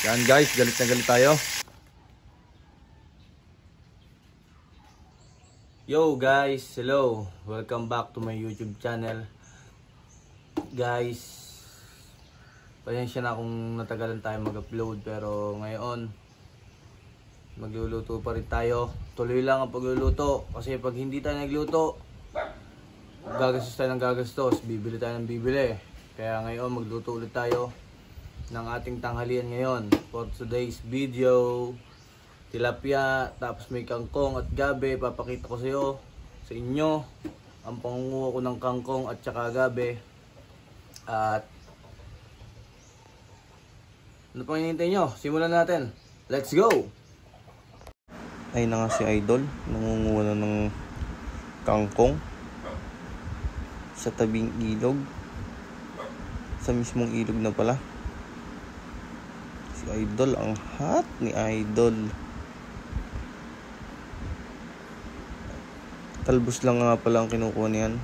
Yan guys, galit na galit tayo. Yo guys, hello. Welcome back to my YouTube channel. Guys, pasensya na kung natagalan tayo mag-upload, pero ngayon magluluto pa rin tayo. Tuloy lang ang pagluluto kasi pag hindi tayo nagluto, gagastos tayo ng gagastos, bibili tayo ng bibili. Kaya ngayon magluto ulit tayo ng ating tanghalian ngayon. For today's video, tilapia, tapos may kangkong at gabi. Papakita ko sa inyo ang pangunguha ko ng kangkong at saka gabi. At ano pang hinihintay nyo? Simulan natin. Let's go! Ay na nga si Idol, nangunguha na ng kangkong sa tabing ilog, sa mismong ilog na pala. Si Idol, ang hot ni Idol. Talbos lang nga pala ang kinukuha niyan.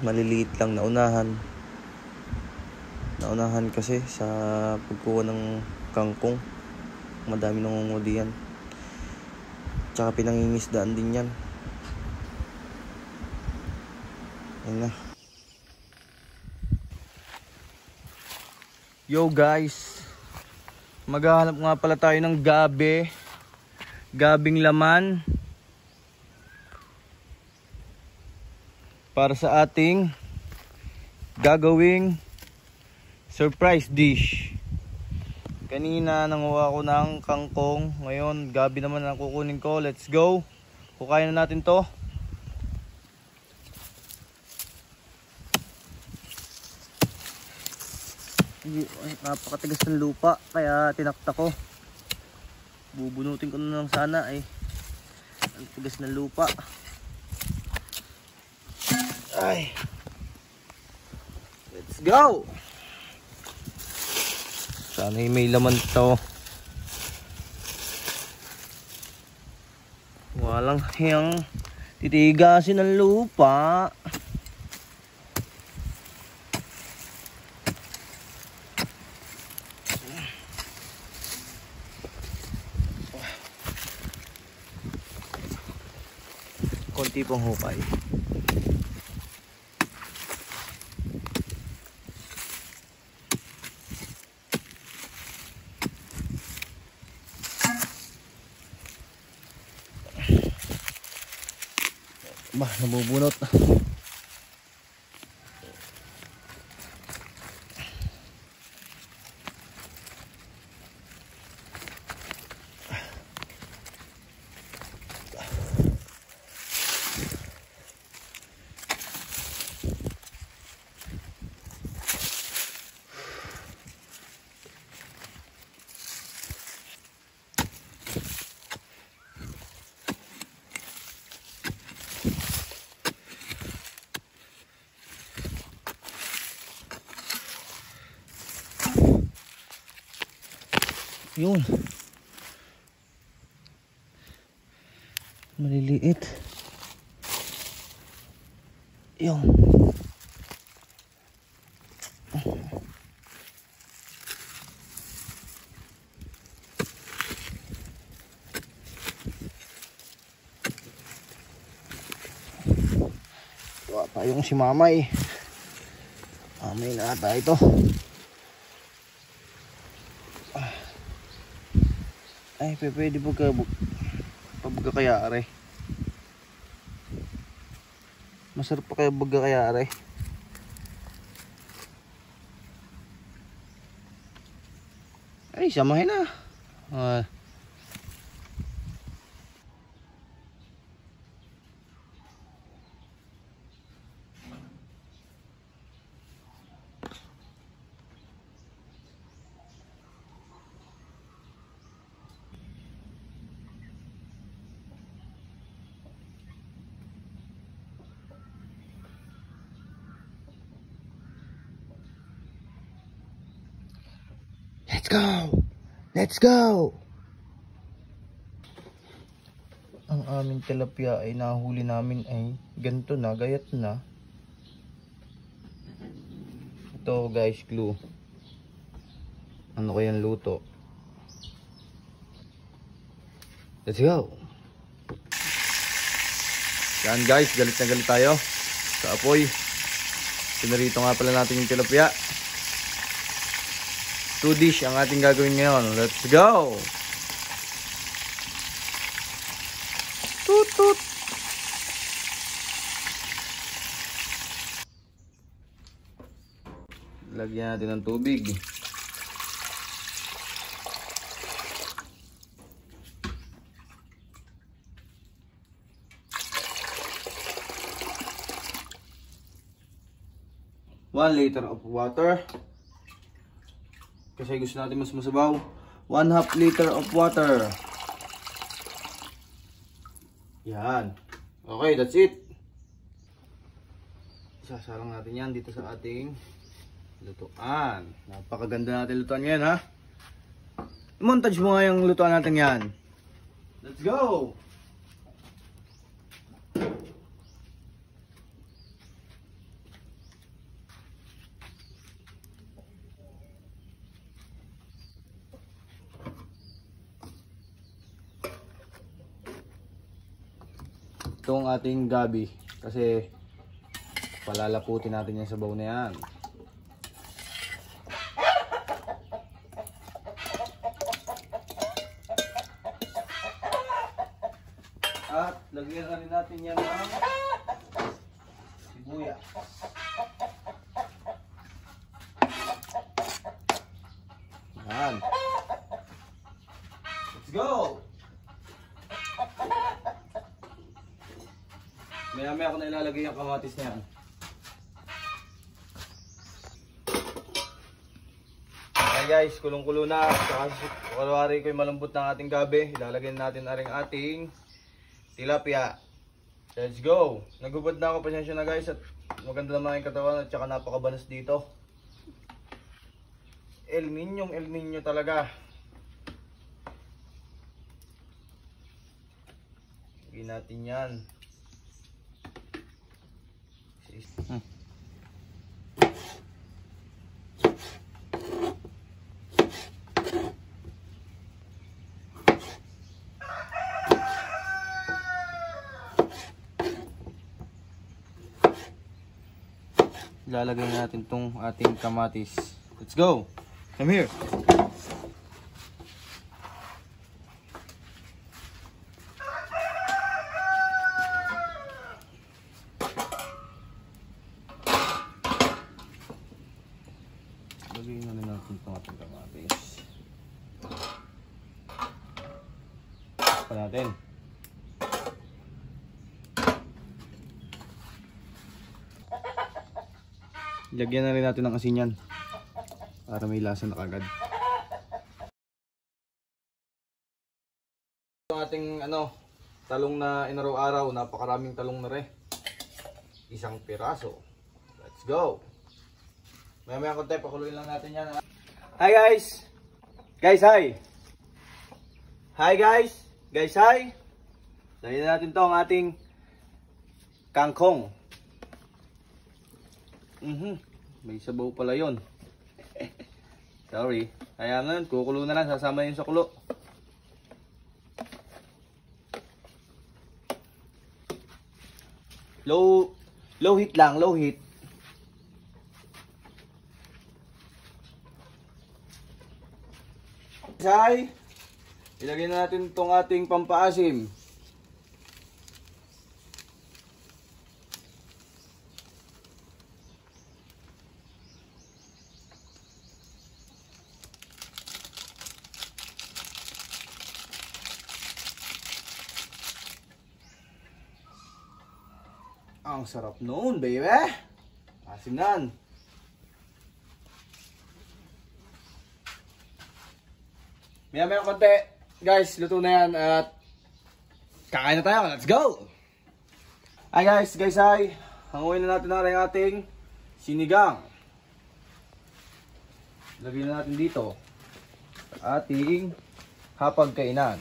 Maliliit lang, naunahan kasi sa pagkuha ng kangkong. Madami nangunguha diyan. Tsaka pinangingisdaan din yan. Ayun na. Yo guys, maghahanap nga pala tayo ng gabing laman para sa ating gagawing surprise dish. Kanina nanguha ko ng kangkong, ngayon gabi naman ang kukunin ko. Let's go, kukain na natin to. Ay, napakatigas ng lupa kaya tinakta ko. Bubunutin ko na lang sana ay ang tigas ng lupa. Ay, let's go. Sana may laman to. Walang hiyang titigasin ng lupa. Konti pong hukay. Bah, nabubunot. Yun, maliliit. Yun. Tuwa tayong si Mamay. Mamay na ata ito. Ay, pwede pabaga kaya are. Masarap pa kaya baga kaya are. Ay, samahin na. Let's go! Let's go! Ang aming tilapia ay nahuli namin ay ganito na, gayat na. Ito guys, clue. Ano kayang luto? Let's go! Yan guys, galit na galit tayo sa apoy. Pinarito nga pala natin yung tilapia. 2 dish ang ating gagawin ngayon. Let's go! Toot toot! Lagyan natin ng tubig. One liter of water. Kasi gusto natin mas masabaw. 1/2 liter of water. Yan. Okay, that's it. Sasalang natin yan dito sa ating lutuan. Napakaganda natin lutuan ngayon, ha? I-montage mo nga yung lutuan natin yan. Let's go! Itong ating gabi kasi palalaputin natin yung sabaw na yan. At lagyan na rin natin yan ng sibuyas. Yan. Let's go! Maya-maya ako na ilalagay yung kamatis na yan. Okay guys, kulong-kulo na. Kalawari ko yung malambot ng ating gabi. Ilalagay natin na rin ating tilapia. Let's go! Nagubad na ako, pasensya na guys. At maganda naman yung katawan at saka napakabanas dito. El Nino talaga. Lagyan natin yan. Ilalagay natin tong ating kamatis. Let's go! Come here! Lagyan na rin natin itong ating kamatis. Pa natin. Lagyan na rin natin ng asin yan para may lasa na kagad. Yung ating talong na inaraw-araw, napakaraming talong na rin. 1 piraso. Let's go! Maya konti, pakuluin lang natin yan. Hi guys! Guys, hi! Hi guys! Guys, hi! Lagyan natin to ang ating kangkong. May sabaw pala yun. Sorry. Kaya nun, kukulo na lang. Sasama yun sa kulo. Low heat lang. Low heat. Say, ilagay na natin itong ating pampaasim. Ang sarap noon, baby. Asinan. Maya konti. Guys, luto na yan at kakain na tayo. Let's go! Hi guys, hi. Hanguin na natin na rin ating sinigang. Lagyan na natin dito ating hapagkainan.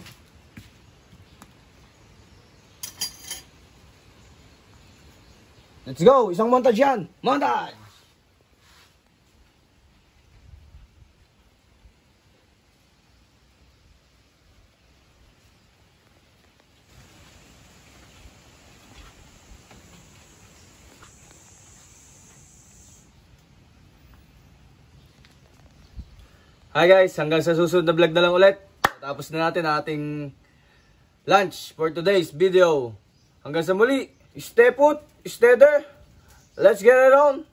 Let's go! Isang montage yan! Montage! Hi guys, hanggang sa susunod na vlog na lang ulit. Tapos na natin ating lunch for today's video. Hanggang sa muli, stay put, stay there. Let's get it on.